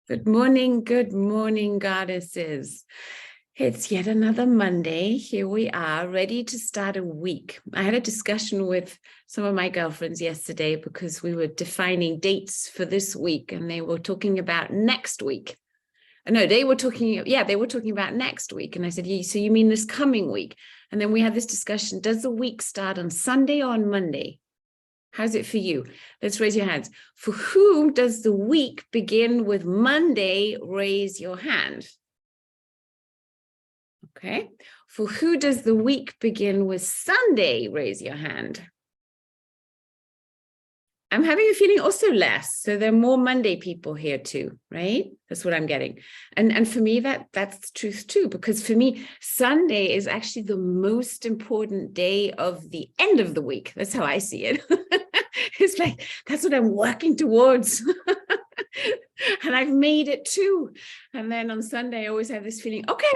good morning, goddesses. It's yet another Monday. Here we are, ready to start a week. I had a discussion with some of my girlfriends yesterday because we were defining dates for this week, and they were talking about next week. No, they were talking about next week. And I said, so you mean this coming week? And then we had this discussion, does the week start on Sunday or on Monday? How's it for you? Let's raise your hands. For whom does the week begin with Monday? Raise your hand. Okay. For who does the week begin with Sunday? Raise your hand. I'm having a feeling also less. So there are more Monday people here too, right? That's what I'm getting. And for me, that's the truth too, because for me, Sunday is actually the most important day of the end of the week. That's how I see it. It's like, that's what I'm working towards. And I've made it too. And then on Sunday, I always have this feeling, okay,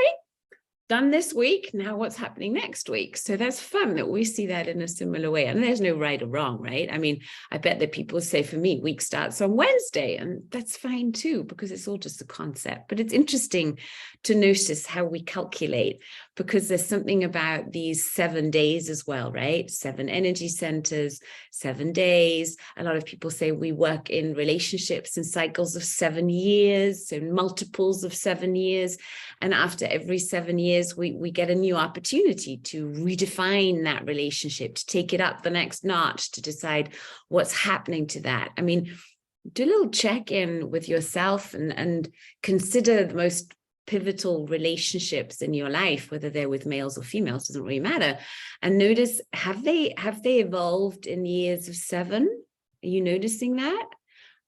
done this week. Now what's happening next week? So that's fun that we see that in a similar way. And there's no right or wrong, right? I mean, I bet that people say, for me, week starts on Wednesday, and that's fine too, because it's all just a concept. But it's interesting to notice how we calculate, because there's something about these 7 days as well, right? 7 energy centers, 7 days. A lot of people say we work in relationships in cycles of 7 years, so multiples of 7 years. And after every 7 years, we get a new opportunity to redefine that relationship, to take it up the next notch, to decide what's happening to that. I mean, do a little check-in with yourself and consider the most pivotal relationships in your life, whether they're with males or females, doesn't really matter. And notice, have they evolved in years of 7? Are you noticing that?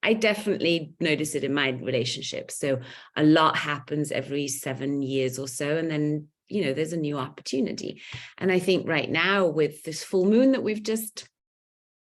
I definitely notice it in my relationships. So a lot happens every 7 years or so. And then, there's a new opportunity. And I think right now with this full moon that we've just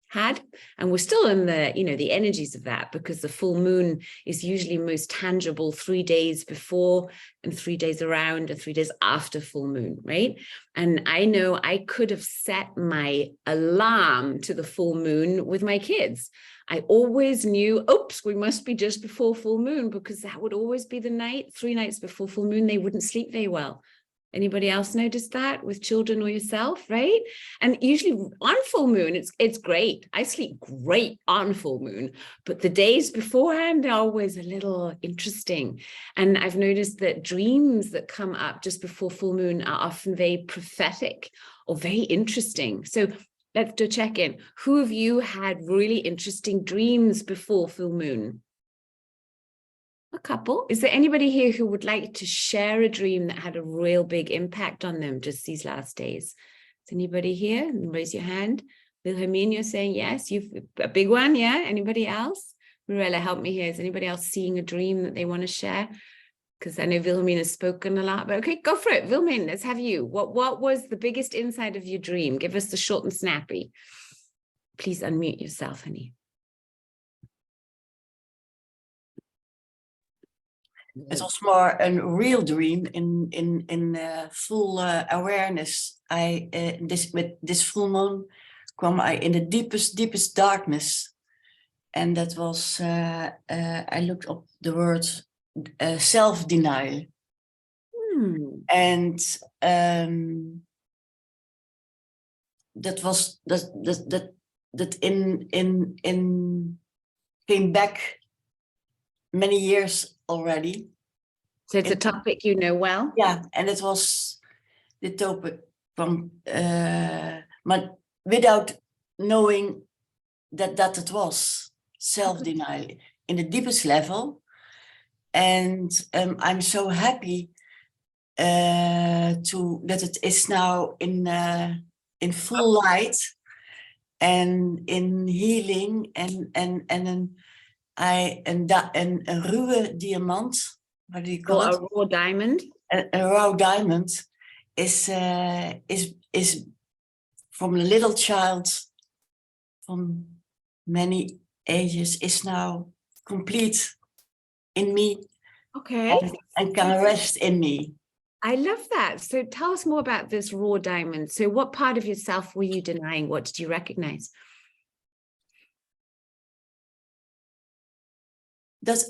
had, and we're still in the, the energies of that, because the full moon is usually most tangible 3 days before and 3 days around and 3 days after full moon, right? And I know I could have set my alarm to the full moon with my kids. I always knew, oops, we must be just before full moon, because that would always be the night, 3 nights before full moon, they wouldn't sleep very well. Anybody else notice that with children or yourself, right? And usually on full moon, it's great. I sleep great on full moon, but the days beforehand are always a little interesting. And I've noticed that dreams that come up just before full moon are often very prophetic or very interesting. So let's do a check-in. Who of you had really interesting dreams before full moon? A couple. Is there anybody here who would like to share a dream that had a real big impact on them just these last days? Is anybody here? Raise your hand. Wilhelmine, you're saying yes. You've a big one, yeah? Anybody else? Mirella, help me here. Is anybody else seeing a dream that they want to share? Because I know Wilhelmine has spoken a lot, but okay, go for it. Wilhelmine, let's have you. What was the biggest insight of your dream? Give us the short and snappy. Please unmute yourself, honey. Het was more a real dream in full awareness. With this full moon kwam I in the deepest darkness. And that was, I looked up the word self-denial. And that was, that in came back many years already. So it's a topic you know well? Yeah, and it was the topic from, but without knowing that it was self-denial in the deepest level. And I'm so happy that it is now in full light and in healing and een ruwe diamant. What do you call it? A raw diamond. A raw diamond is from a little child from many ages is now complete in me. Okay. And can rest in me. I love that. So tell us more about this raw diamond. So what part of yourself were you denying? What did you recognize?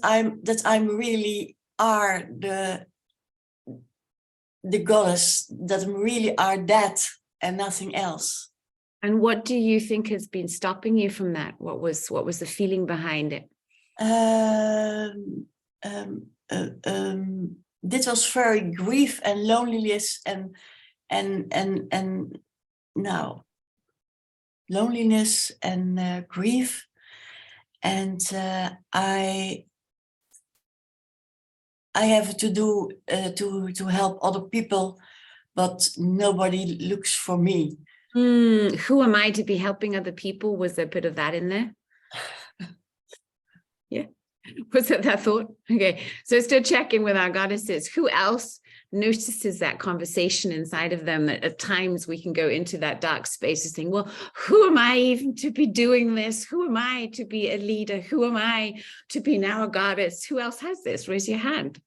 I'm really are the goddess, that I'm really are that and nothing else. And what do you think has been stopping you from that? What was the feeling behind it? This was very grief and loneliness and now loneliness and grief, and I have to do to help other people, but nobody looks for me. Who am I to be helping other people? Was there a bit of that in there? Yeah. Was it that thought? Okay. So still checking with our goddesses. Who else notices that conversation inside of them, that at times we can go into that dark space of saying, well, who am I even to be doing this? Who am I to be a leader? Who am I to be now a goddess? Who else has this? Raise your hand.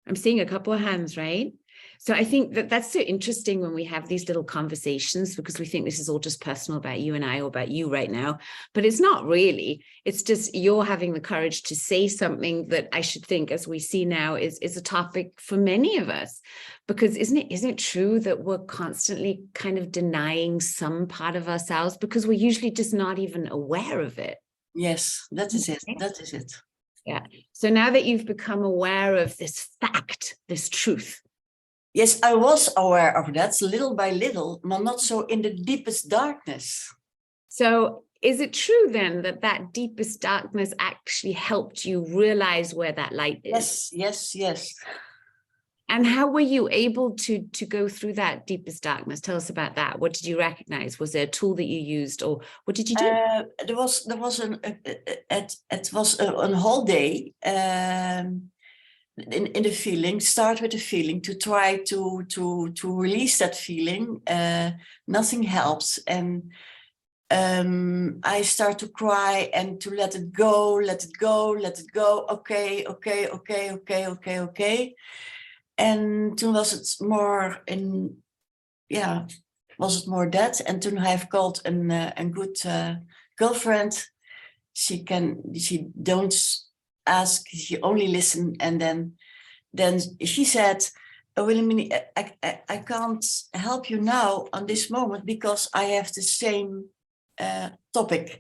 I'm seeing a couple of hands, right? So I think that that's so interesting when we have these little conversations, because we think this is all just personal about you and I, or about you right now, but it's not really. It's just you're having the courage to say something that I should think, as we see now, is a topic for many of us. Because isn't it true that we're constantly kind of denying some part of ourselves because we're usually just not even aware of it? Yes, that is it. That is it. Yeah. So now that you've become aware of this fact, this truth. Yes, I was aware of that little by little, but not so in the deepest darkness. So is it true then that that deepest darkness actually helped you realize where that light is? Yes. And how were you able to go through that deepest darkness? Tell us about that. What did you recognize? Was there a tool that you used, or what did you do? There was it was a whole day. In the feeling, start with the feeling, to try to release that feeling. Nothing helps, and I start to cry and to let it go. Okay. En toen was het more in, yeah, was het more that. And toen I've called a good girlfriend. She don't ask, she only listen. And then she said, Wilhelmine, I can't help you now on this moment because I have the same topic.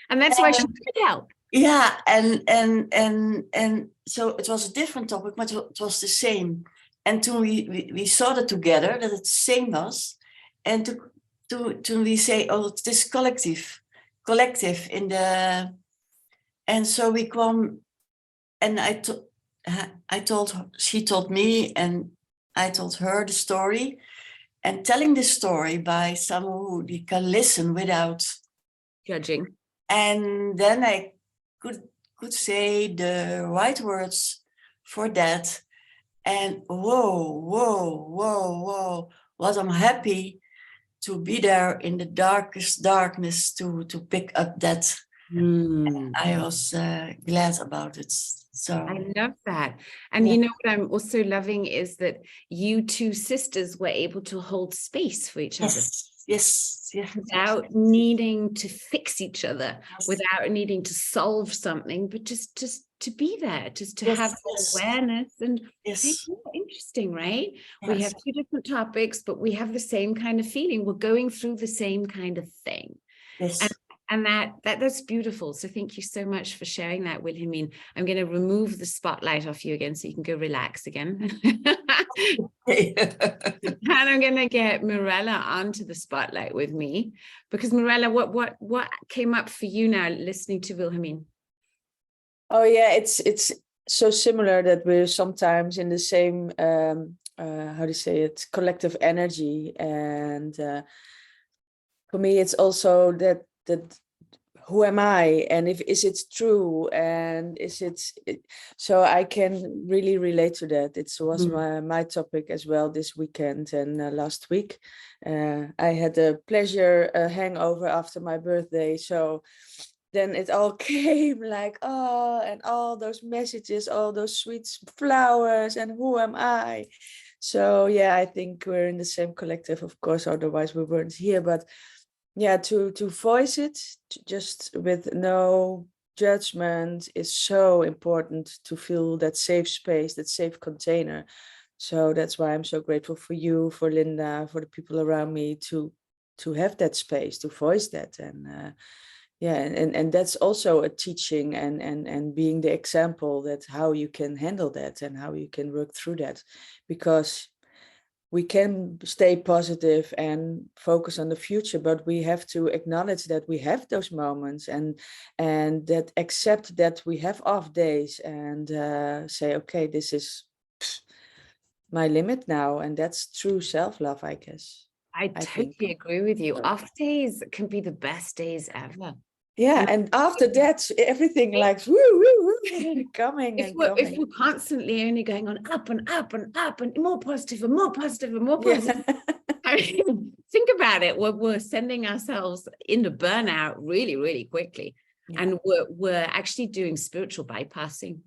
And that's why she could help. Yeah, and so it was a different topic, but it was the same. And toen we saw that together, that it the same was. And toen we say, oh, it is collective in the. And so we come, and she told me, and I told her the story. And telling the story by someone who can listen without judging. And then I could say the right words for that. And whoa, what I'm happy to be there in the darkest darkness to pick up that. I was glad about it. So I love that. And you know what I'm also loving is that you two sisters were able to hold space for each other. Yes. Without needing to fix each other, without needing to solve something, but just to be there, just to have awareness. And interesting, right? We have two different topics, but we have the same kind of feeling. We're going through the same kind of thing. And that's beautiful. So thank you so much for sharing that, Wilhelmine. I'm going to remove the spotlight off you again so you can go relax again. And I'm going to get Mirella onto the spotlight with me, because Mirella, what came up for you now listening to Wilhelmine? Oh yeah, it's so similar that we're sometimes in the same how do you say it, collective energy. And for me it's also that who am I, and is it true, and is it so I can really relate to that. It was my topic as well this weekend and last week. I had a pleasure hangover after my birthday, so then it all came like, oh, and all those messages, all those sweet flowers, and who am I? So yeah, I think we're in the same collective, of course, otherwise we weren't here. But yeah, to voice it just with no judgment is so important, to feel that safe space, that safe container. So that's why I'm so grateful for you, for Linda, for the people around me, to have that space to voice that. And yeah, and that's also a teaching, and being the example that how you can handle that and how you can work through that, because we can stay positive and focus on the future, but we have to acknowledge that we have those moments, and that accept that we have off days, and say, okay, this is my limit now. And that's true self-love, I guess. I think. totally agree with you. Off days can be the best days ever. Yeah, and after that, everything like woo, woo, woo, coming If and we're, coming. if we're constantly only going on up and up and up and more positive and more positive and more positive, Yeah. I mean, think about it. We're sending ourselves into burnout really, really quickly. Yeah. And we're actually doing spiritual bypassing.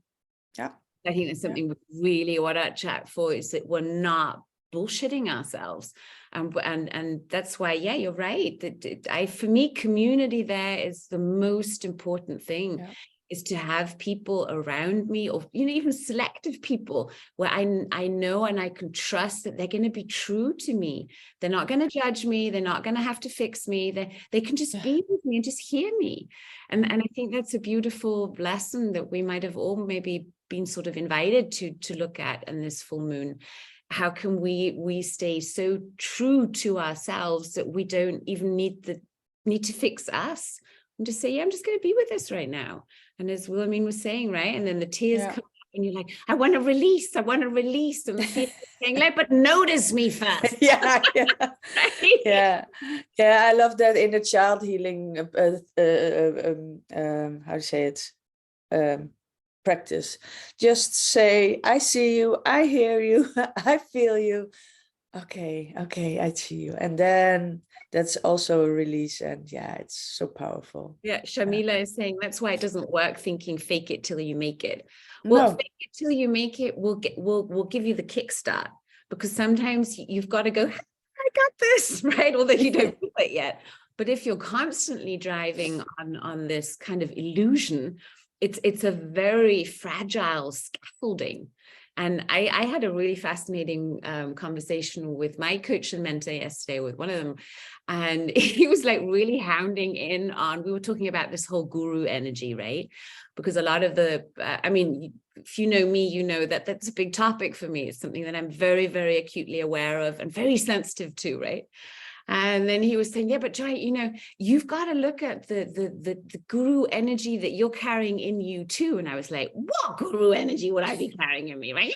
Yeah. I think that's something we really want to chat for, is that we're not bullshitting ourselves. And that's why, yeah, you're right. That for me, community there is the most important thing. Yeah. Is to have people around me, or even selective people where I know and I can trust that they're going to be true to me. They're not going to judge me. They're not going to have to fix me. They can just be with me and just hear me. And I think that's a beautiful lesson that we might have all maybe been sort of invited to look at in this full moon. How can we stay so true to ourselves that we don't even need to fix us, and just say, yeah, I'm just going to be with this right now. And as Wilhelmine was saying, right? And then the tears come up and you're like, I want to release. And the feeling saying, like, but notice me first. Yeah. Right? Yeah. I love that inner child healing, how to say it, practice. Just say, I see you, I hear you, I feel you. Okay, I see you. And then that's also a release. And yeah, it's so powerful. Yeah, Shamila is saying that's why it doesn't work thinking fake it till you make it. Well, fake it till you make it will give you the kickstart, because sometimes you've got to go, I got this, right? Although you don't feel it yet. But if you're constantly driving on this kind of illusion, it's a very fragile scaffolding. And I had a really fascinating conversation with my coach and mentor yesterday, with one of them. And he was like really hounding in on, we were talking about this whole guru energy, right? Because a lot of I mean, if you know me, you know that that's a big topic for me. It's something that I'm very, very acutely aware of and very sensitive to, right? And then he was saying, yeah, but Joy, you've got to look at the guru energy that you're carrying in you too. And I was like, what guru energy would I be carrying in me? Right?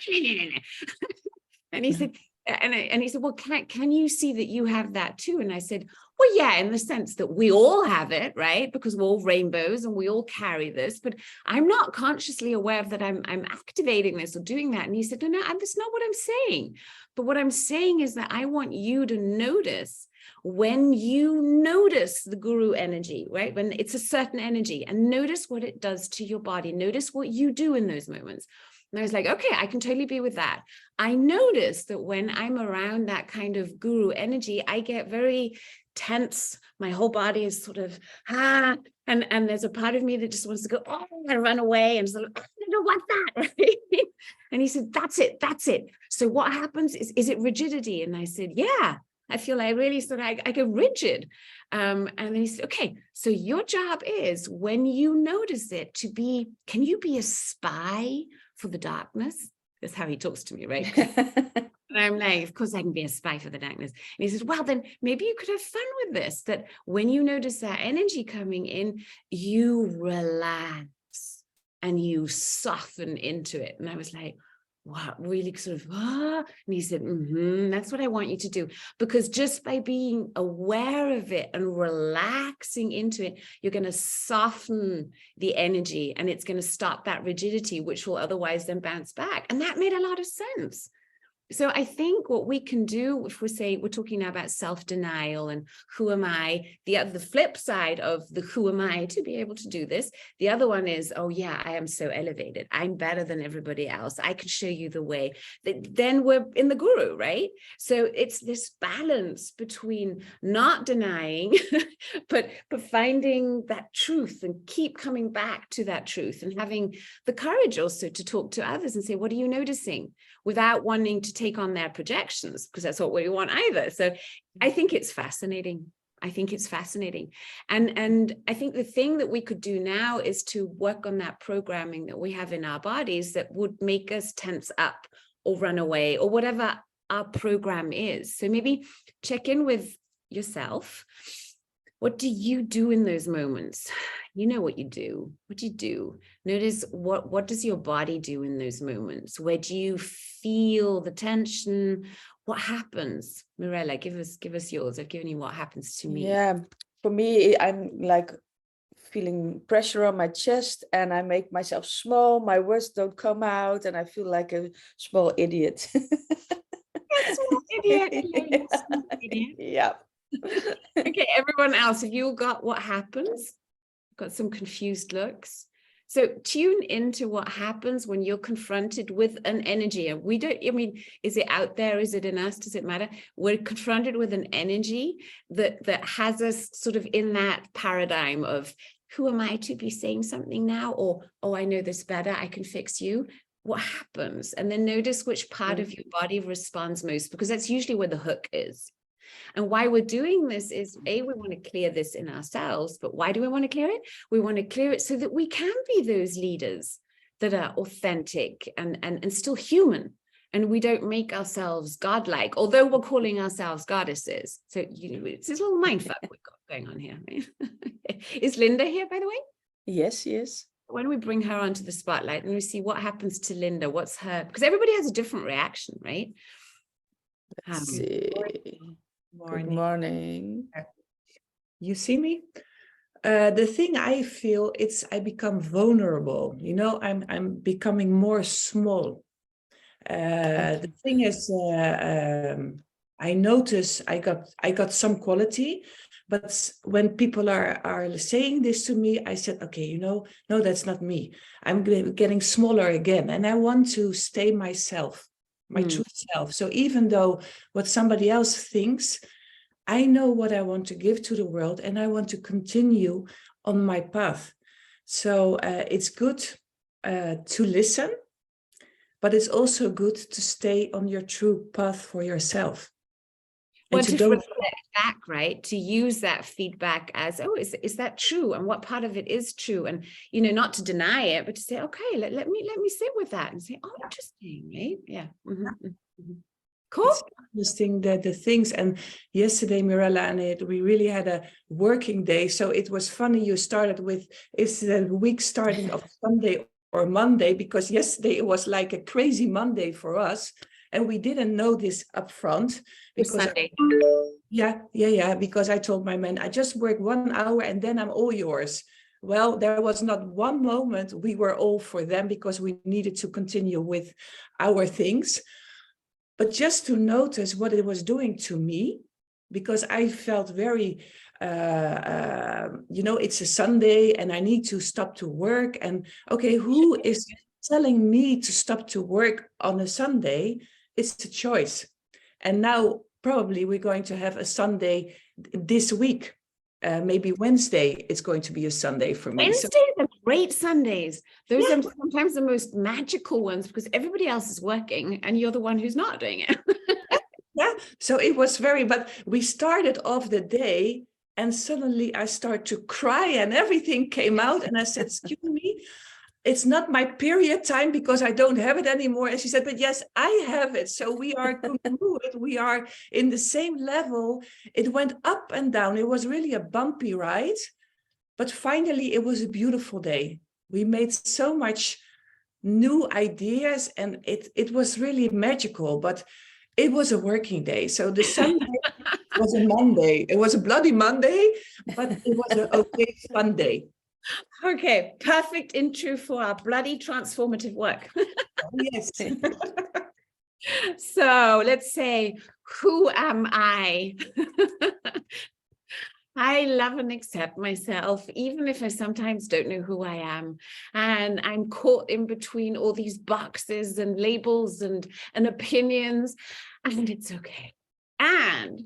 And he said, and he said, well, can you see that you have that too? And I said, well, yeah, in the sense that we all have it, right? Because we're all rainbows and we all carry this, but I'm not consciously aware of that I'm activating this or doing that. And he said, no, that's not what I'm saying. But what I'm saying is that I want you to notice when you notice the guru energy, right? When it's a certain energy, and notice what it does to your body. Notice what you do in those moments. And I was like, okay, I can totally be with that. I notice that when I'm around that kind of guru energy, I get very tense. My whole body is sort of, and there's a part of me that just wants to go, and run away and sort of, I don't want that, right? And he said, that's it. So what happens is it rigidity? And I said, yeah. I feel like really sort of, I go rigid. And then he said, okay, so your job is, when you notice it, can you be a spy for the darkness? That's how he talks to me, right? And I'm like, of course I can be a spy for the darkness. And he says, well, then maybe you could have fun with this, that when you notice that energy coming in, you relax and you soften into it. And I was like, wow, really sort of, and he said, that's what I want you to do. Because just by being aware of it and relaxing into it, you're going to soften the energy, and it's going to stop that rigidity, which will otherwise then bounce back. And that made a lot of sense. So I think what we can do, if we're talking now about self-denial and who am I, the flip side of the who am I to be able to do this, the other one is, oh yeah, I am so elevated. I'm better than everybody else. I can show you the way. Then we're in the guru, right? So it's this balance between not denying, but finding that truth and keep coming back to that truth and having the courage also to talk to others and say, what are you noticing? Without wanting to take on their projections, because that's what we want either. So I think it's fascinating. I think it's fascinating. And I think the thing that we could do now is to work on that programming that we have in our bodies that would make us tense up or run away or whatever our program is. So maybe check in with yourself. What do you do in those moments? You know what you do. What do you do? Notice what does your body do in those moments? Where do you feel the tension? What happens? Mirella, give us yours. I've given you what happens to me. Yeah, for me, I'm like feeling pressure on my chest and I make myself small. My words don't come out and I feel like a small idiot. Small idiot. Small idiot. Yeah. Okay, everyone else, have you got what happens? Got some confused looks. So tune into what happens when you're confronted with an energy. And we don't, I mean, is it out there? Is it in us? Does it matter? We're confronted with an energy that has us sort of in that paradigm of who am I to be saying something now? Or, oh, I know this better. I can fix you. What happens? And then notice which part of your body responds most, because that's usually where the hook is. And why we're doing this is, we want to clear this in ourselves, but why do we want to clear it? We want to clear it so that we can be those leaders that are authentic and still human. And we don't make ourselves godlike, although we're calling ourselves goddesses. So, it's this little mindfuck we've got going on here. Right? Is Linda here, by the way? Yes, yes. Why don't we bring her onto the spotlight and we see what happens to Linda? What's her, because everybody has a different reaction, right? Let's see. Morning. Good morning. You see me? The thing I feel, I become vulnerable. You know, I'm becoming more small. The thing is, I notice I got some quality, but when people are saying this to me, I said, okay, no, that's not me. I'm getting smaller again, and I want to stay myself. My true self. So even though what somebody else thinks, I know what I want to give to the world and I want to continue on my path. So it's good to listen, but it's also good to stay on your true path for yourself. Well, to reflect back, right? To use that feedback as, oh, is that true? And what part of it is true? And, not to deny it, but to say, okay, let me sit with that and say, oh, interesting, right? Yeah. Mm-hmm. Mm-hmm. Cool. It's interesting the things. And yesterday, Mirella and we really had a working day. So it was funny you started with, is the week starting of Sunday or Monday? Because yesterday it was like a crazy Monday for us. And we didn't know this up front. Because because I told my man, I just work 1 hour and then I'm all yours. Well, there was not one moment we were all for them because we needed to continue with our things. But just to notice what it was doing to me, because I felt very, it's a Sunday and I need to stop to work. And okay, who is telling me to stop to work on a Sunday? It's a choice. And now probably we're going to have a Sunday this week. Maybe Wednesday it's going to be a Sunday for me. Wednesdays are great Sundays. Those are sometimes the most magical ones because everybody else is working and you're the one who's not doing it. Yeah, so it was but we started off the day and suddenly I started to cry and everything came out and I said, excuse me, it's not my period time because I don't have it anymore. And she said, but yes, I have it. So we are congruent. We are in the same level. It went up and down. It was really a bumpy ride, but finally it was a beautiful day. We made so much new ideas and it was really magical, but it was a working day. So the Sunday was a Monday. It was a bloody Monday, but it was an okay fun day. Okay, perfect intro for our bloody transformative work. Yes. So let's say, who am I? I love and accept myself, even if I sometimes don't know who I am. And I'm caught in between all these boxes and labels and opinions, and it's okay. And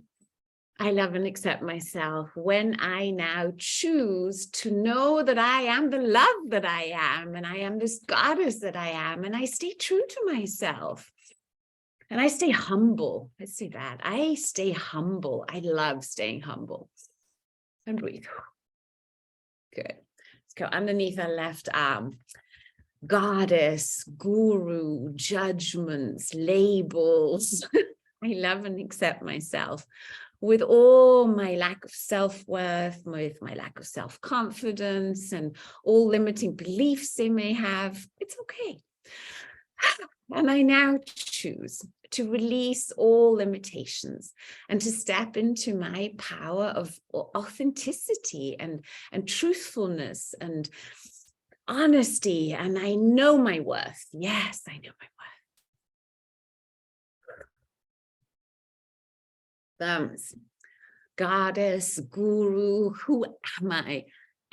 I love and accept myself when I now choose to know that I am the love that I am, and I am this goddess that I am, and I stay true to myself. And I stay humble. Let's say that. I stay humble. I love staying humble. And breathe. Good. Let's go underneath our left arm. Goddess, guru, judgments, labels. I love and accept myself with all my lack of self-worth, with my lack of self-confidence, and all limiting beliefs they may have. It's okay. And I now choose to release all limitations and to step into my power of authenticity and truthfulness and honesty. And I know my worth. Yes, I know my worth. Thumbs. Goddess, guru, who am I?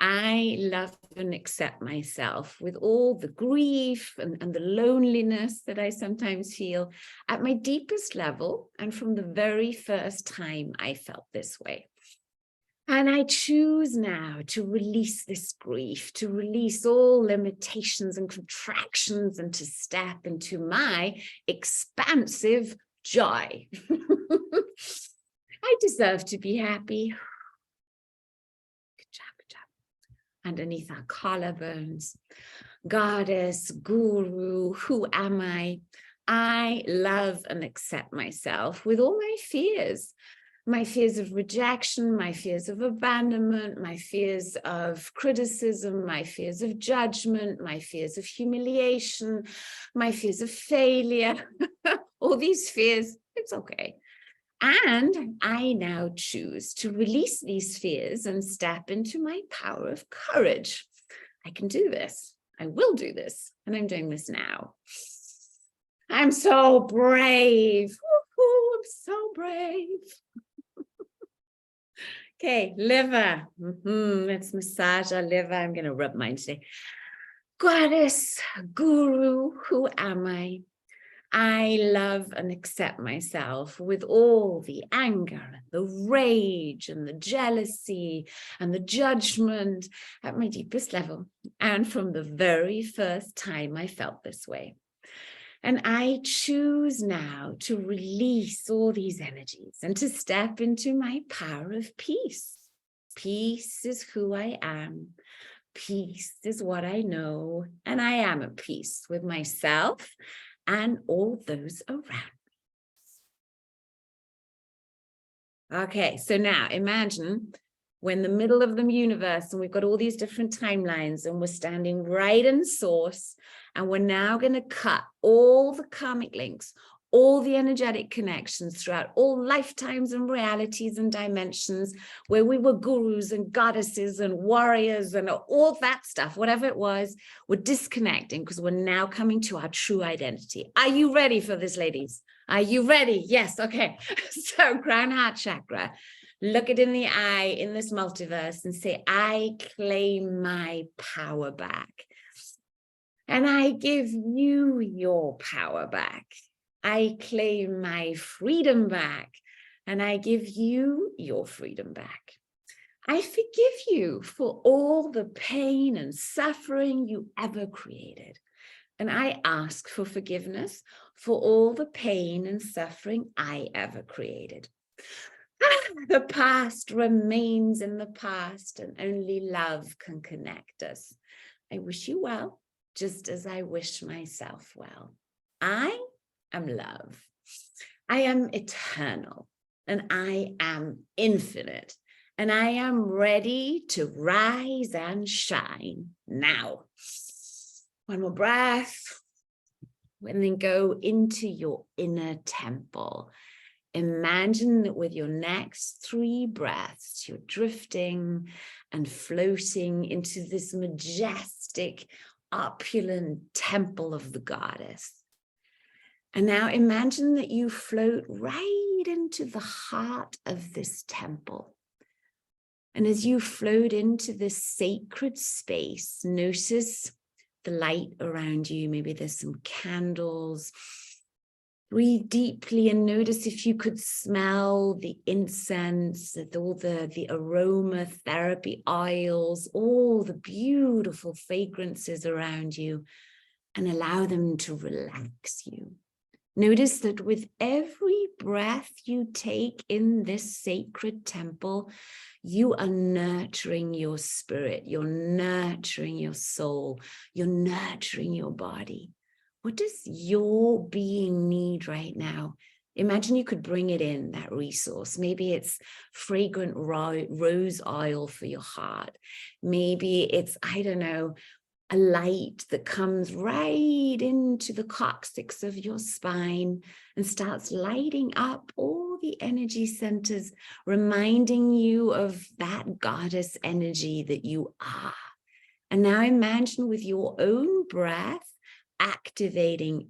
I love and accept myself with all the grief and the loneliness that I sometimes feel at my deepest level, and from the very first time I felt this way. And I choose now to release this grief, to release all limitations and contractions, and to step into my expansive joy. I deserve to be happy. Underneath our collarbones. Goddess, guru, who am I? I love and accept myself with all my fears of rejection, my fears of abandonment, my fears of criticism, my fears of judgment, my fears of humiliation, my fears of failure. All these fears, it's okay. And I now choose to release these fears and step into my power of courage. I can do this. I will do this. And I'm doing this now. I'm so brave. Woo-hoo, I'm so brave. Okay, liver. Let's massage our liver. I'm going to rub mine today. Goddess, guru, who am I? I love and accept myself with all the anger and the rage and the jealousy and the judgment at my deepest level, and from the very first time I felt this way. And I choose now to release all these energies and to step into my power of peace. Peace is who I am. Peace is what I know, and I am at peace with myself and all those around me. Okay, so now imagine we're in the middle of the universe and we've got all these different timelines and we're standing right in source, and we're now going to cut all the karmic links, all the energetic connections throughout all lifetimes and realities and dimensions where we were gurus and goddesses and warriors and all that stuff, whatever it was, we're disconnecting because we're now coming to our true identity. Are you ready for this, ladies? Are you ready? Yes. Okay. So crown heart chakra, look it in the eye in this multiverse and say, I claim my power back. And I give you your power back. I claim my freedom back, and I give you your freedom back. I forgive you for all the pain and suffering you ever created. And I ask for forgiveness for all the pain and suffering I ever created. The past remains in the past, and only love can connect us. I wish you well, just as I wish myself well. I am love. I am eternal, and I am infinite, and I am ready to rise and shine now. One more breath, and then go into your inner temple. Imagine that with your next 3 breaths, you're drifting and floating into this majestic, opulent temple of the goddess. And now imagine that you float right into the heart of this temple. And as you float into this sacred space, notice the light around you. Maybe there's some candles. Breathe deeply and notice if you could smell the incense, all the aromatherapy oils, all the beautiful fragrances around you, and allow them to relax you. Notice that with every breath you take in this sacred temple, you are nurturing your spirit, you're nurturing your soul, you're nurturing your body. What does your being need right now? Imagine you could bring it in, that resource. Maybe it's fragrant rose oil for your heart. Maybe it's, I don't know, a light that comes right into the coccyx of your spine and starts lighting up all the energy centers, reminding you of that goddess energy that you are. And now imagine with your own breath, activating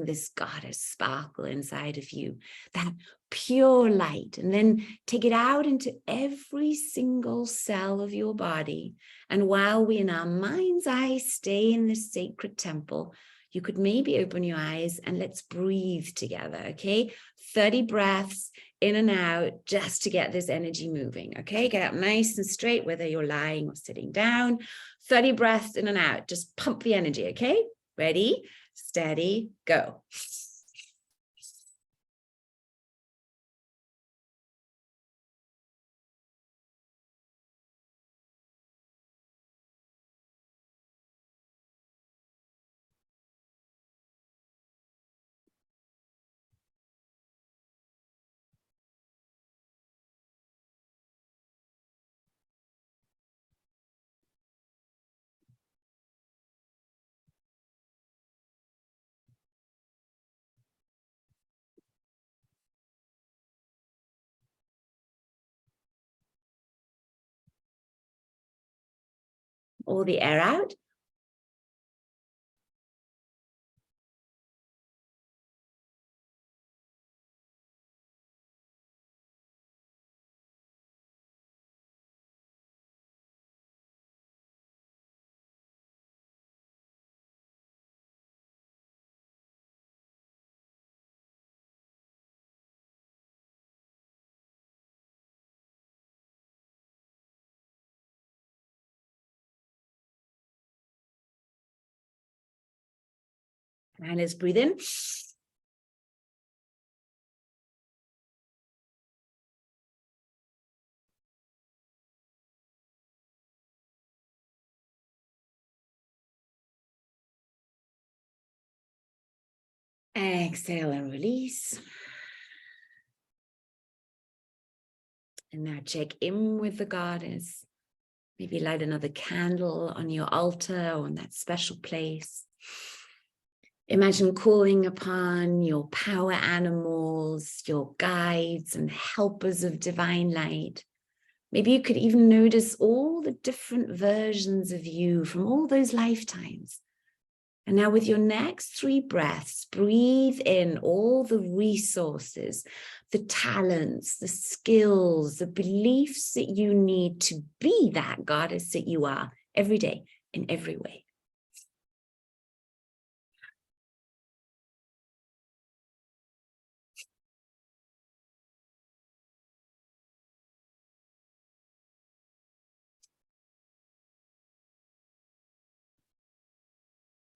this goddess sparkle inside of you, that pure light, and then take it out into every single cell of your body. And while we in our mind's eye stay in this sacred temple, you could maybe open your eyes and let's breathe together, okay? 30 breaths in and out just to get this energy moving, okay? Get up nice and straight, whether you're lying or sitting down. 30 breaths in and out, just pump the energy, okay? Ready, steady, go. All the air out. And let's breathe in. Exhale and release. And now check in with the goddess. Maybe light another candle on your altar or in that special place. Imagine calling upon your power animals, your guides and helpers of divine light. Maybe you could even notice all the different versions of you from all those lifetimes. And now with your next 3 breaths, breathe in all the resources, the talents, the skills, the beliefs that you need to be that goddess that you are every day in every way.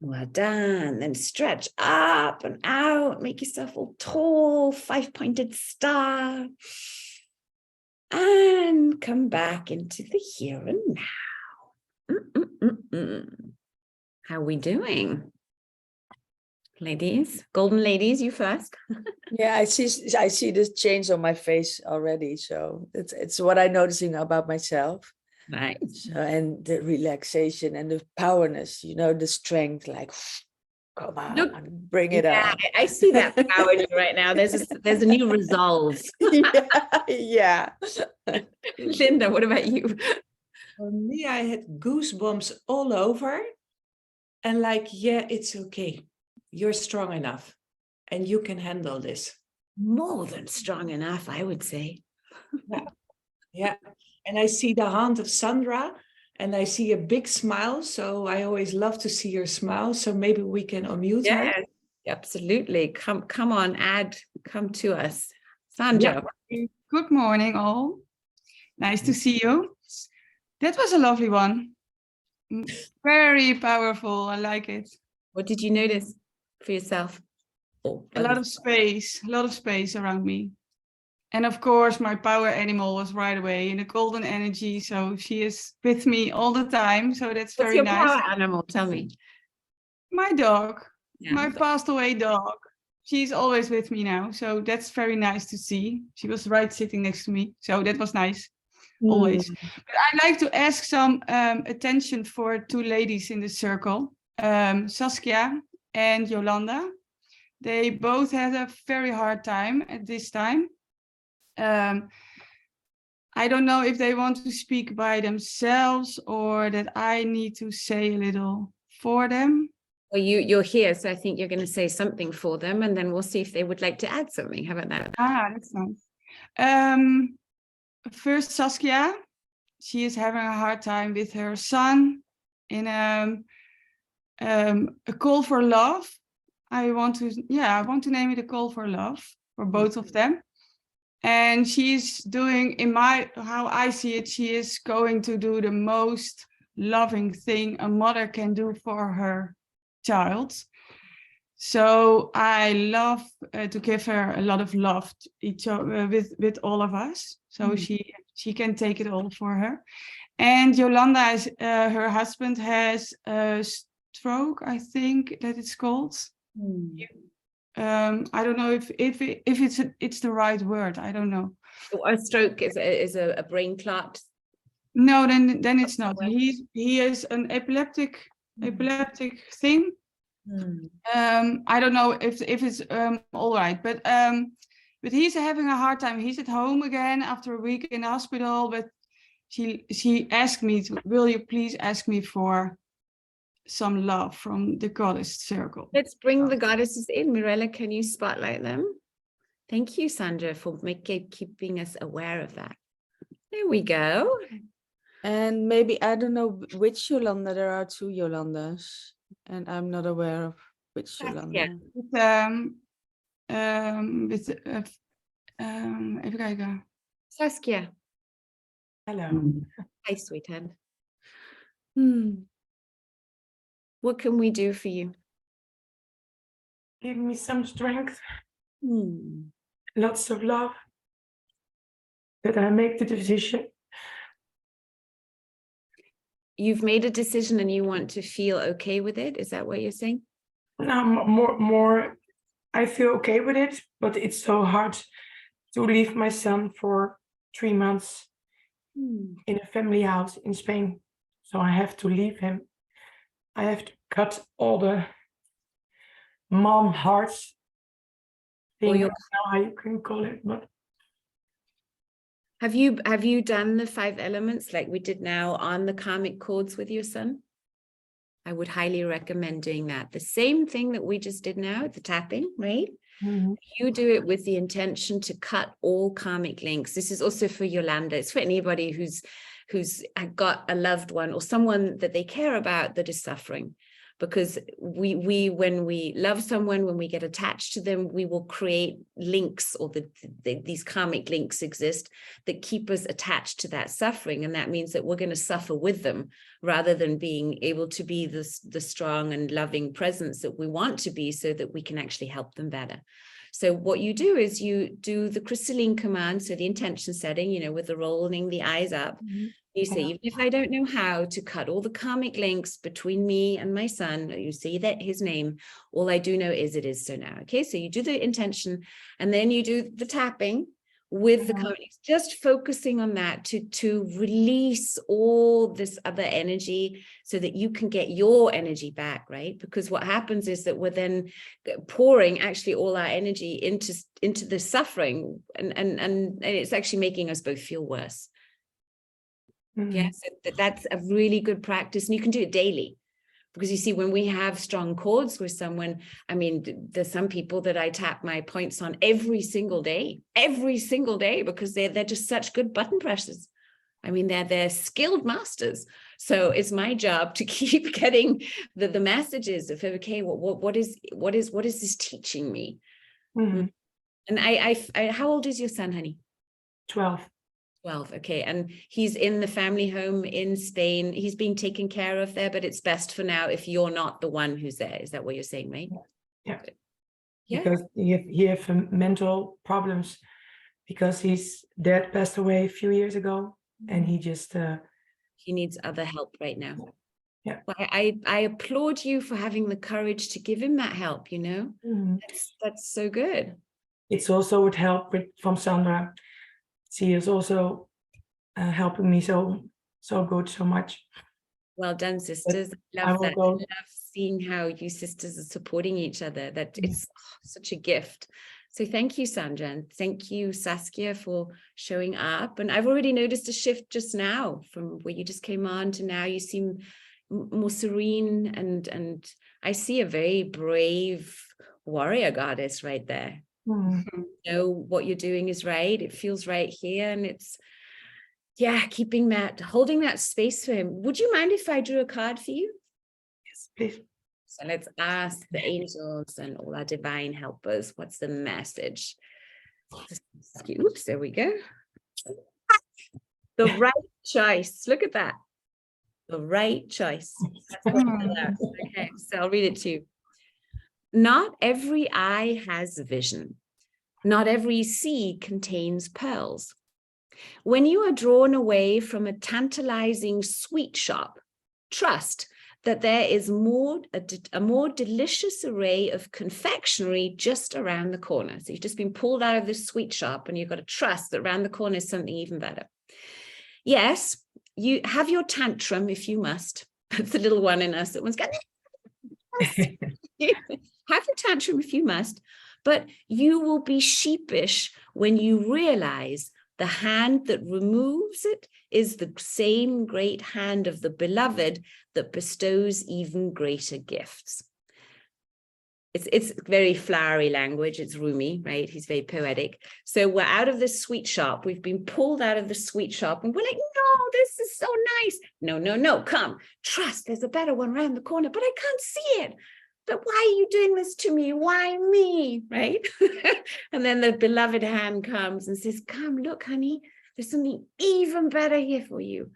Well done. Then stretch up and out. Make yourself all tall, 5-pointed star. And come back into the here and now. How are we doing? Ladies, golden ladies, you first. Yeah, I see this change on my face already. So it's what I'm noticing about myself. Nice. So, and the relaxation and the powerness, you know, the strength, like, come on, Look, bring it on. I see that power in you right now. There's a new resolve. Yeah. Linda, what about you? For me, I had goosebumps all over. And like, yeah, it's okay. you're strong enough and you can handle this. More than strong enough, I would say. Yeah. And I see the hand of Sandra and I see a big smile. So I always love to see your smile. So maybe we can unmute her. Yes, absolutely. Come on, come to us. Sandra. Yeah. Good morning, all. Nice to see you. That was a lovely one. Very powerful. I like it. What did you notice for yourself? A lot of space around me. And of course, my power animal was right away in the golden energy. So she is with me all the time. So that's What's very your nice. power animal? Tell me. My dog, Yeah. my passed away dog. She's always with me now. So that's very nice to see. She was right sitting next to me. So that was nice. Always. But I'd like to ask some attention for two ladies in the circle, Saskia and Yolanda. They both had a very hard time at this time. I don't know if they want to speak by themselves or that I need to say a little for them. Well, you're here, so I think you're going to say something for them, and then we'll see if they would like to add something. How about that? Ah, that's nice. First, Saskia, she is having a hard time with her son in a call for love. I want to name it a call for love for both of them. And she's doing, how I see it, she is going to do the most loving thing a mother can do for her child. So I love to give her a lot of love with all of us. So she can take it all for her. And Yolanda, her husband has a stroke, I think that it's called. I don't know if it's the right word. I don't know. A stroke is a brain clot. No, then it's not. He is an epileptic thing. I don't know if it's all right, but he's having a hard time. He's at home again after a week in the hospital. But she asked me, will you please ask me for some love from the goddess circle? Let's bring the goddesses in. Mirella, can you spotlight them? Thank you, Sandra, for keeping us aware of that. There we go. And maybe, I don't know which Yolanda, there are two Yolandas. And I'm not aware of which Yolanda. Even kijken. Saskia. Hello. Hi, sweetheart. What can we do for you? Give me some strength, lots of love, that I make the decision. You've made a decision and you want to feel okay with it. Is that what you're saying? Now more, I feel okay with it, but it's so hard to leave my son for 3 months in a family house in Spain. So I have to leave him. I have to cut all the mom hearts thing, how you can call it, but Have you done the 5 elements like we did now on the karmic cords with your son? I would highly recommend doing that. The same thing that we just did now, the tapping, right? You do it with the intention to cut all karmic links. This is also for Yolanda. It's for anybody who's got a loved one or someone that they care about that is suffering. Because we when we love someone, when we get attached to them, we will create links, or these karmic links exist that keep us attached to that suffering. And that means that we're going to suffer with them rather than being able to be the strong and loving presence that we want to be, so that we can actually help them better. So what you do is you do the crystalline command, so the intention setting, with the rolling the eyes up. You say, even if I don't know how to cut all the karmic links between me and my son, you see that his name, all I do know is it is so now. Okay, so you do the intention and then you do the tapping with the karmic, just focusing on that to release all this other energy so that you can get your energy back, right? Because what happens is that we're then pouring actually all our energy into the suffering, and it's actually making us both feel worse. Yes, that's a really good practice, and you can do it daily, Because you see, when we have strong chords with someone, I mean, there's some people that I tap my points on every single day, because they're just such good button pressers. I mean, they're skilled masters. So it's my job to keep getting the messages of, okay, what is this teaching me? Mhm. And I how old is your son, honey? 12. 12. Okay. And he's in the family home in Spain. He's being taken care of there, but it's best for now if you're not the one who's there. Is that what you're saying, right? Yeah. Yeah. Because he have mental problems because his dad passed away a few years ago, and he just He needs other help right now. Yeah. Well, I applaud you for having the courage to give him that help, you know. That's so good. It's also with help from Sandra. She is also helping me so good, so much. Well done, sisters. I love that. I love seeing how you sisters are supporting each other. That it's such a gift. So thank you, Sandra, and thank you, Saskia, for showing up. And I've already noticed a shift just now from where you just came on to now. You seem more serene, and I see a very brave warrior goddess right there. You know what you're doing is right. It feels right here, and it's keeping that, holding that space for him. Would you mind if I drew a card for you? Yes, please. So let's ask the angels and all our divine helpers, what's the message? Oops, there we go. The right choice. Look at that. The right choice. Okay, so I'll read it to you. Not every eye has vision. Not every sea contains pearls. When you are drawn away from a tantalizing sweet shop, trust that there is a more delicious array of confectionery just around the corner. So you've just been pulled out of this sweet shop, and you've got to trust that around the corner is something even better. Yes, you have your tantrum if you must. That's the little one in us that one's got. Have your tantrum if you must, but you will be sheepish when you realize the hand that removes it is the same great hand of the beloved that bestows even greater gifts. It's very flowery language. It's Rumi, right? He's very poetic. So we're out of this sweet shop. We've been pulled out of the sweet shop, and we're like, no, this is so nice. No, come. Trust, there's a better one around the corner, but I can't see it. But why are you doing this to me? Why me, right? And then the beloved hand comes and says, come, look, honey, there's something even better here for you.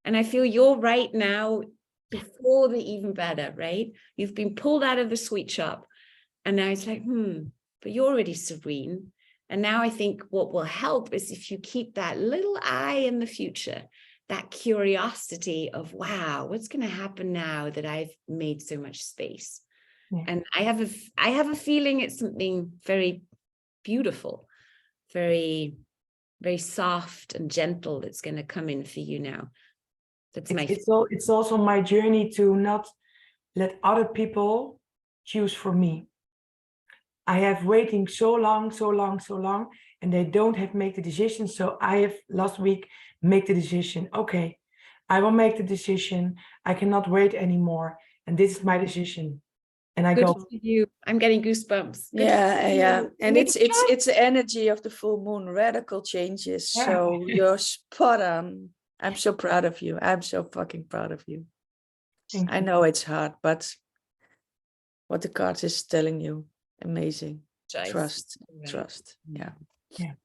And I feel you're right now before the even better, right? You've been pulled out of the sweet shop. And now it's like, but you're already serene. And now I think what will help is if you keep that little eye in the future, that curiosity of, wow, what's going to happen now that I've made so much space? Yeah. And I have a feeling it's something very beautiful, very, very soft and gentle that's going to come in for you now. It's also my journey to not let other people choose for me. I have waiting so long, and they don't have make the decision. So I have last week make the decision. Okay, I will make the decision. I cannot wait anymore, and this is my decision. And I go. For you. I'm getting goosebumps. Yeah. And it's the energy of the full moon, radical changes. Yeah. So you're spot on. I'm so proud of you. I'm so fucking proud of you. I know it's hard, but what the card is telling you, amazing. Trust. Yeah.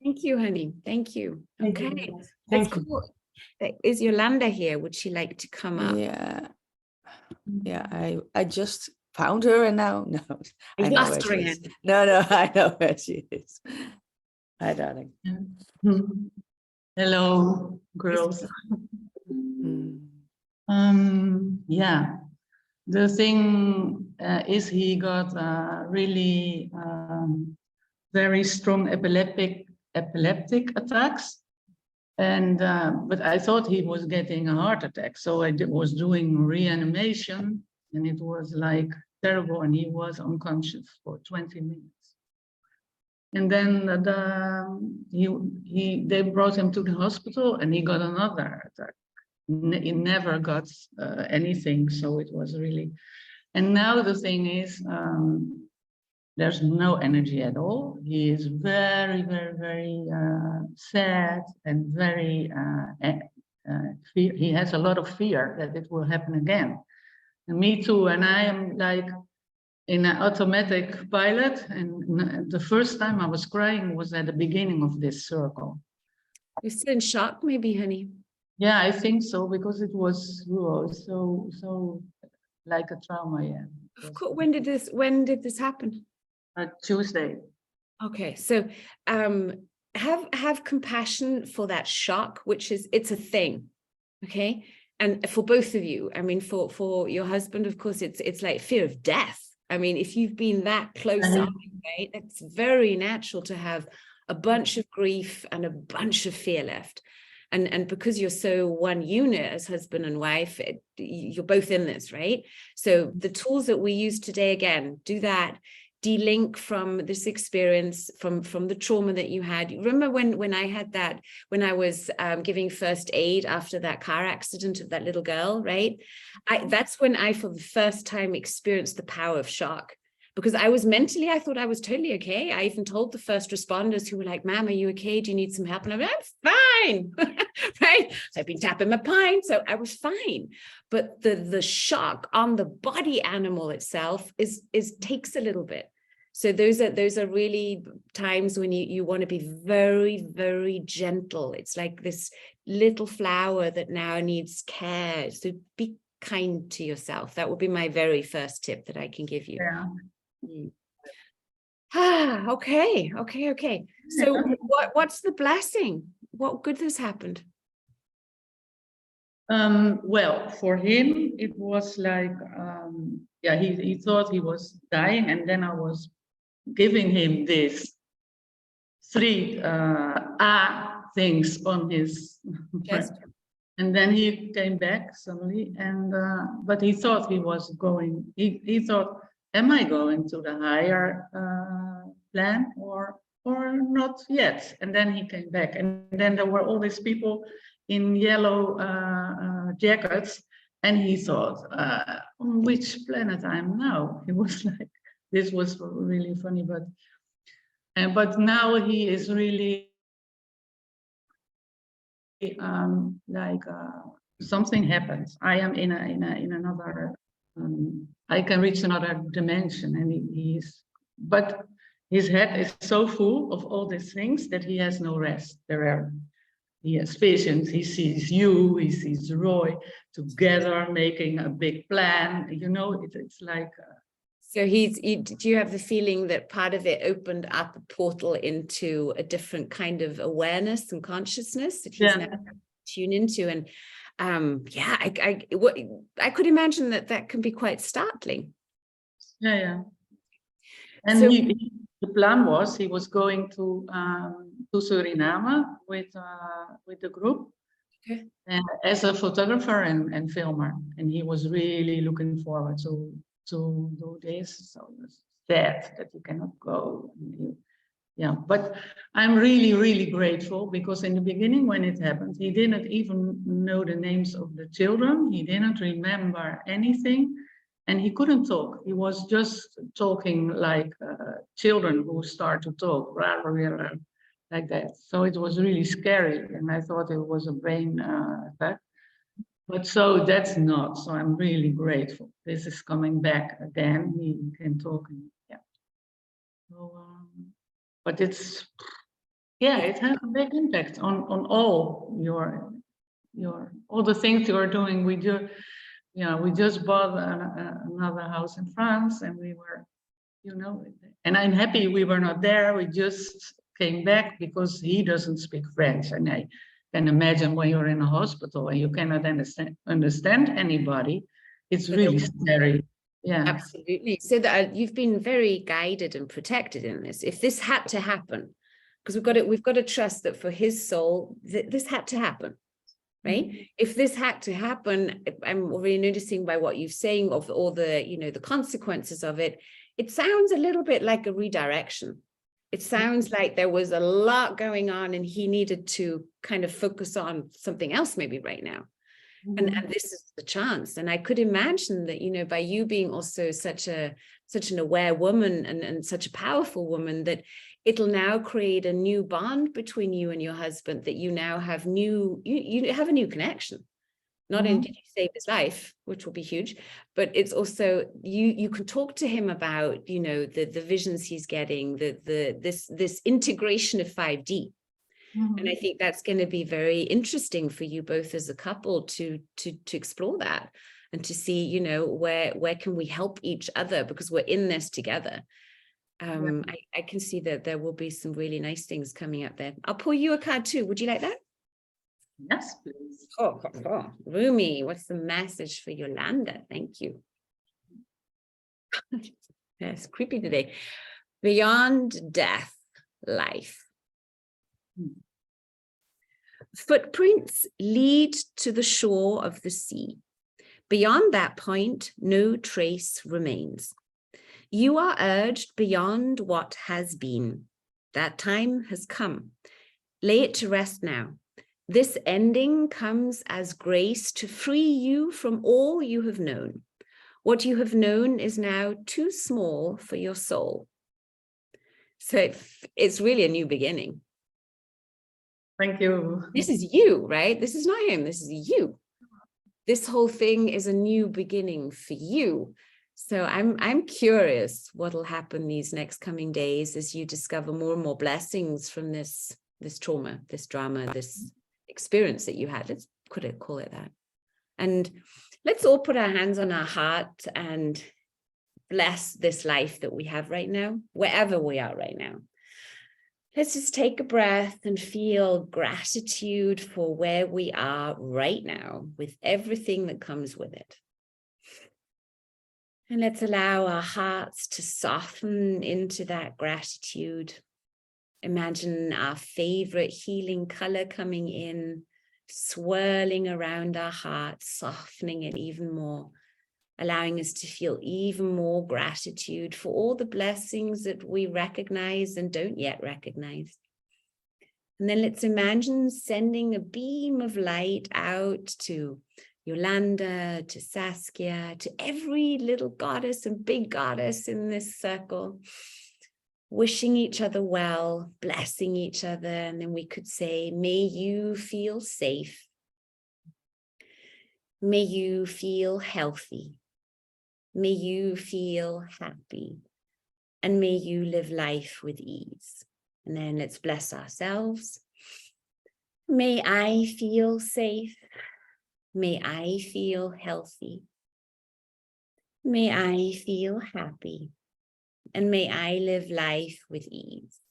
Thank you, honey. Thank you. Okay. Thank you. Cool. Is Yolanda here? Would she like to come up? Yeah. I just found her, and now I know where she is. No, I know where she is. Hi, darling. Hello, girls. Yeah, the thing is he got really very strong epileptic attacks, and but I thought he was getting a heart attack, so I was doing reanimation, and it was like terrible, and he was unconscious for 20 minutes. And then they brought him to the hospital, and he got another attack. he never got anything. So it was really, and now the thing is, there's no energy at all. He is very, very, very sad and very, he has a lot of fear that it will happen again. And me too, and I am like in an automatic pilot, and the first time I was crying was at the beginning of this circle. You're still in shock, maybe, honey. Yeah, I think so, because it was so like a trauma. Yeah. Of course. When did this happen? Tuesday. Okay, so have compassion for that shock, which is, it's a thing, okay? And for both of you, I mean, for your husband, of course, it's like fear of death. I mean, if you've been that close up, right, it's very natural to have a bunch of grief and a bunch of fear left. And because you're so one unit as husband and wife, you're both in this, right? So the tools that we use today, again, do that. De-link from this experience, from the trauma that you had. Remember when I had that, when I was giving first aid after that car accident of that little girl, right? That's when I, for the first time, experienced the power of shock. Because I was mentally, I thought I was totally okay. I even told the first responders who were like, "Ma'am, are you okay? Do you need some help?" And I'm like, "I'm fine," right? So I've been tapping my pine, so I was fine. But the shock on the body animal itself is takes a little bit. So those are really times when you want to be very, very gentle. It's like this little flower that now needs care. So be kind to yourself. That would be my very first tip that I can give you. Yeah. Okay. So what's the blessing? What good has happened? Well, for him, it was like, he thought he was dying, and then I was giving him this 3 things on his Chest. And then he came back suddenly, and but he thought he was going, he thought, am I going to the higher plan or not yet? And then he came back, and then there were all these people in yellow jackets, and he thought, on which planet I'm now? He was like, this was really funny, but now he is really something happens. I am in another. I can reach another dimension, and but his head is so full of all these things that he has no rest. He has visions. He sees you. He sees Roy together making a big plan. You know, it's like. So do you have the feeling that part of it opened up a portal into a different kind of awareness and consciousness that he's now tuned into? And I could imagine that can be quite startling. Yeah. And so, the plan was he was going to Suriname with the group, as a photographer and filmer, and he was really looking forward to do this. So it's sad that you cannot go. But I'm really, really grateful, because in the beginning when it happened, he didn't even know the names of the children. He didn't remember anything, and he couldn't talk. He was just talking like children who start to talk, like that. So it was really scary, and I thought it was a brain attack. But so that's not. So I'm really grateful. This is coming back again. He can talk. So, but it has a big impact on all your all the things you're doing. We just bought another house in France, and we were, and I'm happy we were not there. We just came back because he doesn't speak French, and I can imagine when you're in a hospital and you cannot understand anybody, it's really scary. Yeah, absolutely. So that you've been very guided and protected in this. If this had to happen, because we've got to trust that for his soul, this had to happen, right? Mm-hmm. If this had to happen, I'm already noticing by what you're saying of all the the consequences of it. It sounds a little bit like a redirection. It sounds like there was a lot going on and he needed to kind of focus on something else maybe right now. And this is the chance. And I could imagine that, you know, by you being also such an aware woman and such a powerful woman, that it'll now create a new bond between you and your husband, that you now have you have a new connection. Not only did you save his life, which will be huge, but it's also you can talk to him about, you know, the visions he's getting, this integration of 5D. And I think that's going to be very interesting for you both as a couple to explore that and to see, you know, where can we help each other, because we're in this together. I can see that there will be some really nice things coming up there. I'll pull you a card too. Would you like that? Yes, please. Oh. Rumi, what's the message for Yolanda? Thank you. It's creepy today. Beyond death, life. Footprints lead to the shore of the sea. Beyond that point, no trace remains. You are urged beyond what has been. That time has come. Lay it to rest now. This ending comes as grace to free you from all you have known. What you have known is now too small for your soul. So it's really a new beginning. Thank you. This is you, right? This is not him. This is you. This whole thing is a new beginning for you. So I'm curious what will happen these next coming days as you discover more and more blessings from this trauma, this drama, this experience that you had. Let's call it that. And let's all put our hands on our heart and bless this life that we have right now, wherever we are right now. Let's just take a breath and feel gratitude for where we are right now with everything that comes with it. And let's allow our hearts to soften into that gratitude. Imagine our favorite healing color coming in, swirling around our hearts, softening it even more, allowing us to feel even more gratitude for all the blessings that we recognize and don't yet recognize. And then let's imagine sending a beam of light out to Yolanda, to Saskia, to every little goddess and big goddess in this circle, wishing each other well, blessing each other. And then we could say, may you feel safe. May you feel healthy. May you feel happy, and may you live life with ease. And then let's bless ourselves. May I feel safe. May I feel healthy. May I feel happy, and may I live life with ease.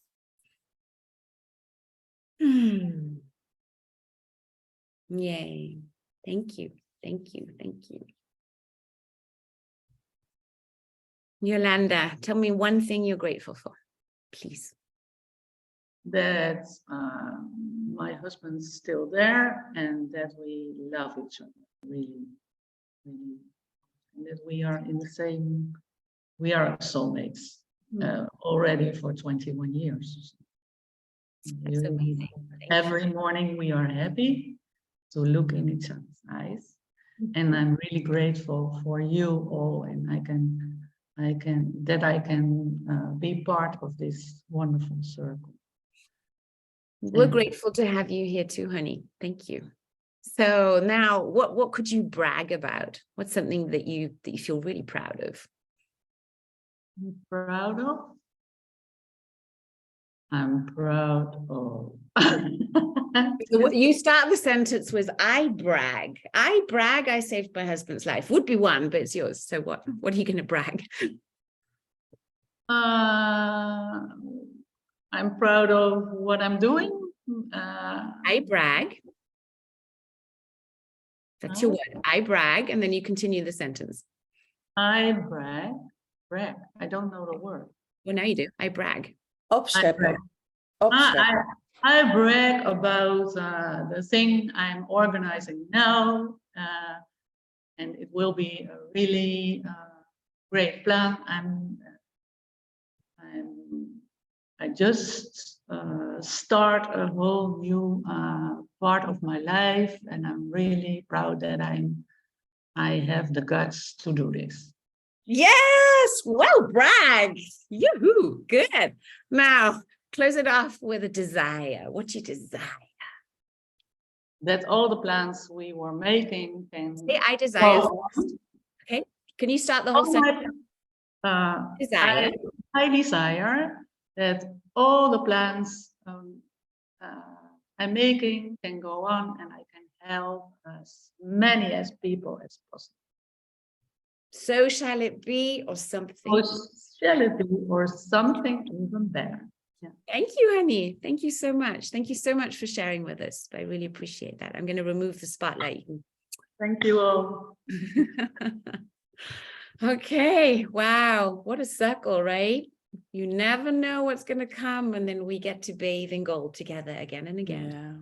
Yay. Thank you. Thank you. Thank you. Yolanda, tell me one thing you're grateful for, please. That my husband's still there and that we love each other really, really. And that we are in the same, we are soulmates already for 21 years. That's amazing. Every morning we are happy to look in each other's eyes. And I'm really grateful for you all, and I can be part of this wonderful circle. We're grateful to have you here too, honey. Thank you. So now, what could you brag about? What's something that you feel really proud of? Proud of? I'm proud of. You start the sentence with I brag. I saved my husband's life. Would be one, but it's yours. So what are you going to brag? I'm proud of what I'm doing. I brag. That's your word. I brag, and then you continue the sentence. I brag. I don't know the word. Well, now you do. I brag. Opscheppen. I brag about the thing I'm organizing now, and it will be a really great plan. I'm I just start a whole new part of my life, and I'm really proud that I have the guts to do this. Yes, well bragged. Yoo-hoo, good. Now, close it off with a desire. What you desire? That all the plans we were making can Say, I desire. go on. Okay, can you start the whole sentence? Desire. I desire that all the plans I'm making can go on, and I can help as many as people as possible. So shall it be, or something? Or shall it be, or something even better? Yeah. Thank you, honey. Thank you so much. Thank you so much for sharing with us. I really appreciate that. I'm going to remove the spotlight. Thank you all. Okay. Wow. What a circle, right? You never know what's going to come, and then we get to bathe in gold together again and again. Yeah.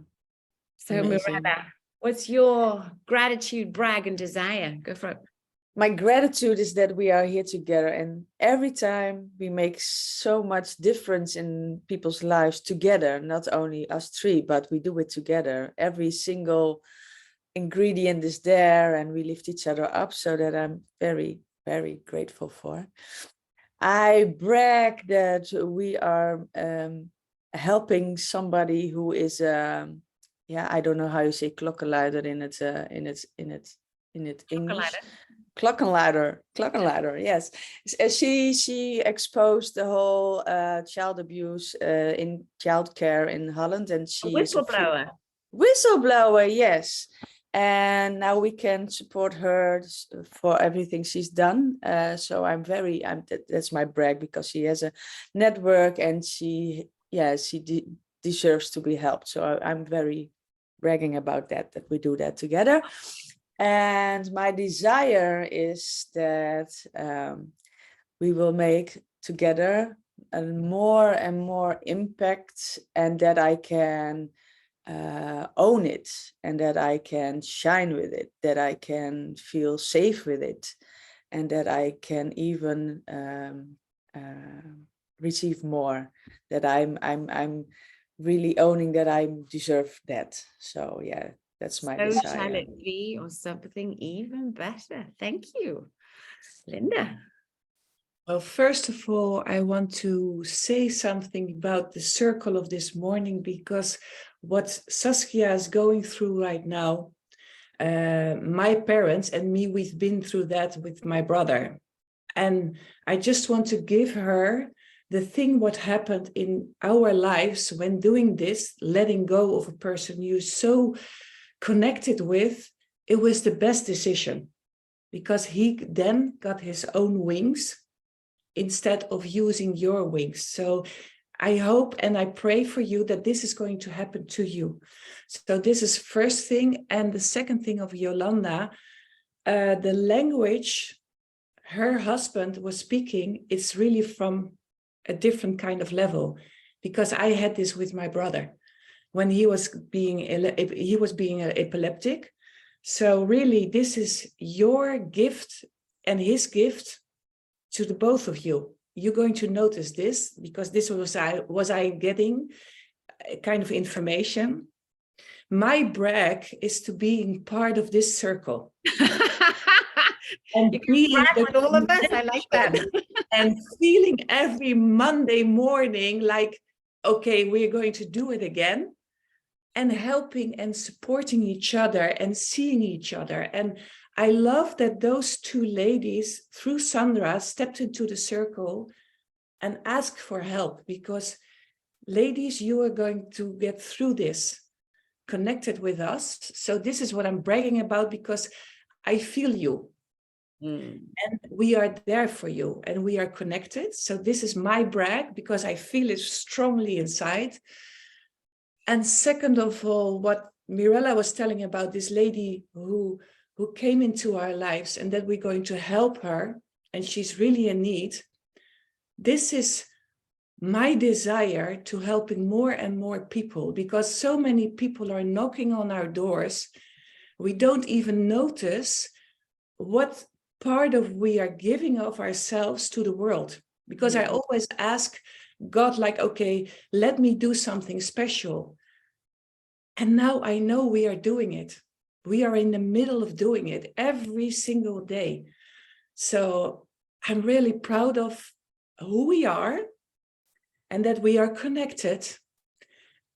So, Amazing. Mirella, what's your gratitude, brag, and desire? Go for it. My gratitude is that we are here together, and every time we make so much difference in people's lives together, not only us three, but we do it together. Every single ingredient is there, and we lift each other up, so that I'm very, very grateful for. I brag that we are helping somebody who is I don't know how you say klokkenluider in it English. Klokkenluider, yes. She exposed the whole child abuse in childcare in Holland, and she Whistleblower. Whistleblower, yes. And now we can support her for everything she's done. So that's my brag, because she has a network, and she deserves to be helped. So I'm very bragging about that we do that together. And my desire is that we will make together a more and more impact, and that I can own it, and that I can shine with it, that I can feel safe with it, and that I can even receive more, that I'm really owning that I deserve that. So yeah, that's my So desire. shall it be, or something even better. Thank you. Linda. Well, first of all, I want to say something about the circle of this morning, because what Saskia is going through right now, my parents and me, we've been through that with my brother. And I just want to give her the thing what happened in our lives when doing this, letting go of a person you're so connected with. It was the best decision, because he then got his own wings instead of using your wings. So I hope and I pray for you that this is going to happen to you. So this is first thing. And the second thing of Yolanda, the language her husband was speaking, it's really from a different kind of level, because I had this with my brother when he was being epileptic. So really, this is your gift and his gift to the both of you. You're going to notice this, because this was I getting a kind of information. My brag is to being part of this circle. And you can brag with all of us. I like that. And feeling every Monday morning like, okay, we're going to do it again, and helping and supporting each other and seeing each other. And I love that those two ladies, through Sandra, stepped into the circle and asked for help, because ladies, you are going to get through this connected with us. So this is what I'm bragging about, because I feel you. And we are there for you, and we are connected. So this is my brag, because I feel it strongly inside. And second of all, what Mirella was telling about this lady who came into our lives, and that we're going to help her, and she's really in need. This is my desire to helping more and more people, because so many people are knocking on our doors. We don't even notice what part of we are giving of ourselves to the world, because I always ask, God, like, okay, let me do something special. And now I know we are doing it. We are in the middle of doing it every single day. So I'm really proud of who we are, and that we are connected,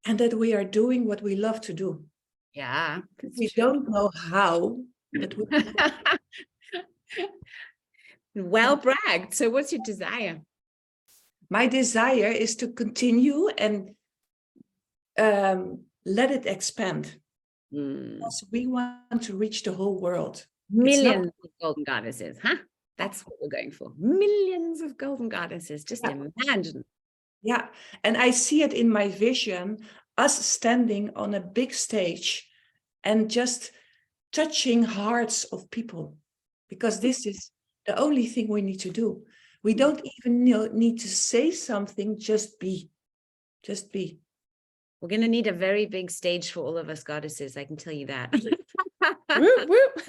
and that we are doing what we love to do. Yeah. We don't know how, but we Well bragged. So what's your desire? my desire is to continue and let it expand. Because we want to reach the whole world. Millions of golden goddesses, huh? That's what we're going for. Millions of golden goddesses. Just imagine. Yeah. And I see it in my vision, us standing on a big stage and just touching hearts of people. Because this is the only thing we need to do. We don't even need to say something, just be. Just be. We're going to need a very big stage for all of us goddesses. I can tell you that. Whoop, whoop.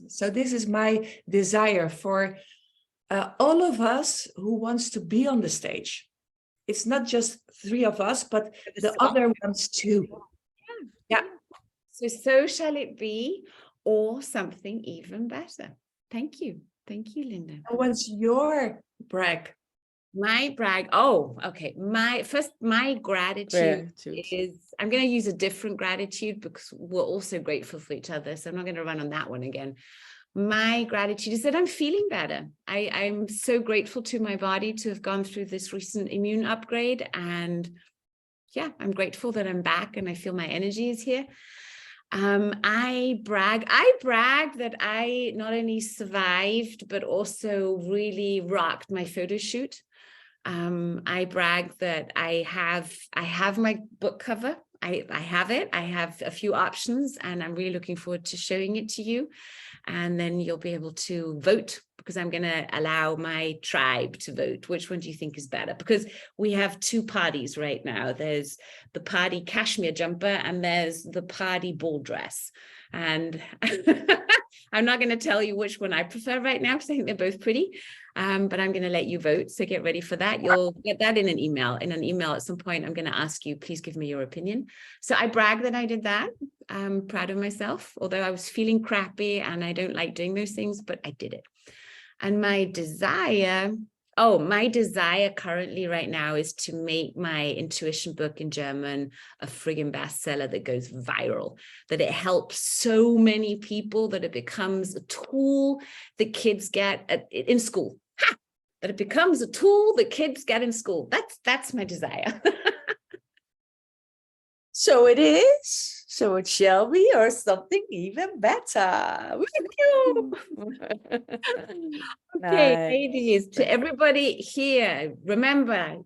So this is my desire for all of us who wants to be on the stage. It's not just 3 of us, but the other ones too. Yeah. So shall it be, or something even better. Thank you. Thank you, Linda. What's your brag? My brag. Oh, okay. My gratitude is, I'm going to use a different gratitude because we're also grateful for each other. So I'm not going to run on that one again. My gratitude is that I'm feeling better. I'm so grateful to my body to have gone through this recent immune upgrade. And yeah, I'm grateful that I'm back and I feel my energy is here. I brag that I not only survived, but also really rocked my photo shoot. I brag that I have my book cover. I have it. I have a few options and I'm really looking forward to showing it to you. And then you'll be able to vote because I'm going to allow my tribe to vote. Which one do you think is better? Because we have 2 parties right now. There's the party cashmere jumper and there's the party ball dress. And I'm not going to tell you which one I prefer right now because I think they're both pretty. But I'm going to let you vote. So get ready for that. You'll get that in an email. In an email at some point, I'm going to ask you, please give me your opinion. So I brag that I did that. I'm proud of myself, although I was feeling crappy and I don't like doing those things, but I did it. And my desire currently right now is to make my intuition book in German a friggin' bestseller that goes viral, that it helps so many people, that it becomes a tool that kids get in school. That it becomes a tool that kids get in school. That's my desire. So it is, so it shall be, or something even better. Okay, Nice. ladies, to everybody here, remember,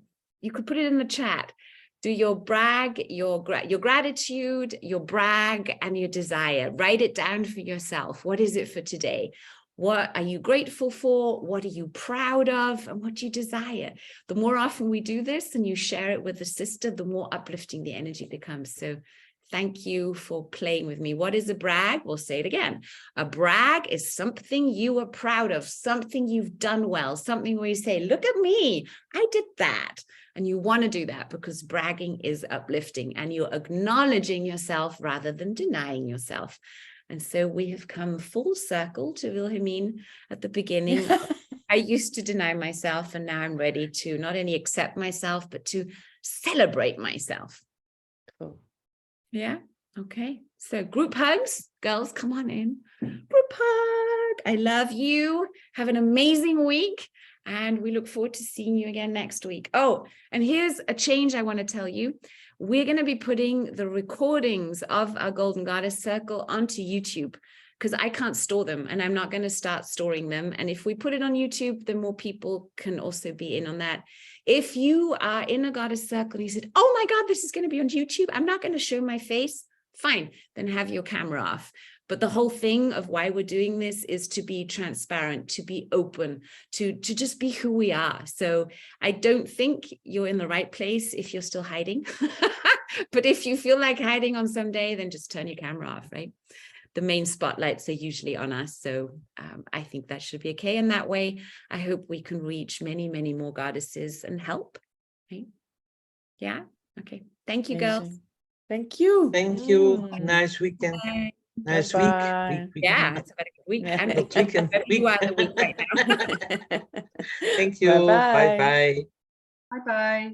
you could put it in the chat. Do your brag, your gratitude, your brag, and your desire. Write it down for yourself. What is it for today? What are you grateful for? What are you proud of? And what do you desire? The more often we do this and you share it with a sister, the more uplifting the energy becomes. So thank you for playing with me. What is a brag? We'll say it again. A brag is something you are proud of, something you've done well, something where you say, look at me, I did that. And you want to do that because bragging is uplifting and you're acknowledging yourself rather than denying yourself. And so we have come full circle to Wilhelmine at the beginning. I used to deny myself and now I'm ready to not only accept myself, but to celebrate myself. Cool. Yeah. Okay. So group hugs, girls, come on in. Group hug. I love you. Have an amazing week. And we look forward to seeing you again next week. Oh, and here's a change I want to tell you. We're going to be putting the recordings of our Golden Goddess Circle onto YouTube because I can't store them and I'm not going to start storing them. And if we put it on YouTube, then more people can also be in on that. If you are in a Goddess Circle and you said, oh my God, this is going to be on YouTube, I'm not going to show my face. Fine, then have your camera off. But the whole thing of why we're doing this is to be transparent, to be open, to just be who we are. So I don't think you're in the right place if you're still hiding. But if you feel like hiding on some day, then just turn your camera off, right? the main spotlights are usually on us. So I think that should be okay. And that way, I hope we can reach many, many more goddesses and help. Right? Yeah. Okay. Thank you, girls. Amazing. Thank you. Thank you. Mm. Nice weekend. Bye. Nice Bye-bye. week. Yeah, it's about a week. Yeah. And Not weekend, you are the week. week right now. Thank you. Bye-bye. Bye. Bye bye.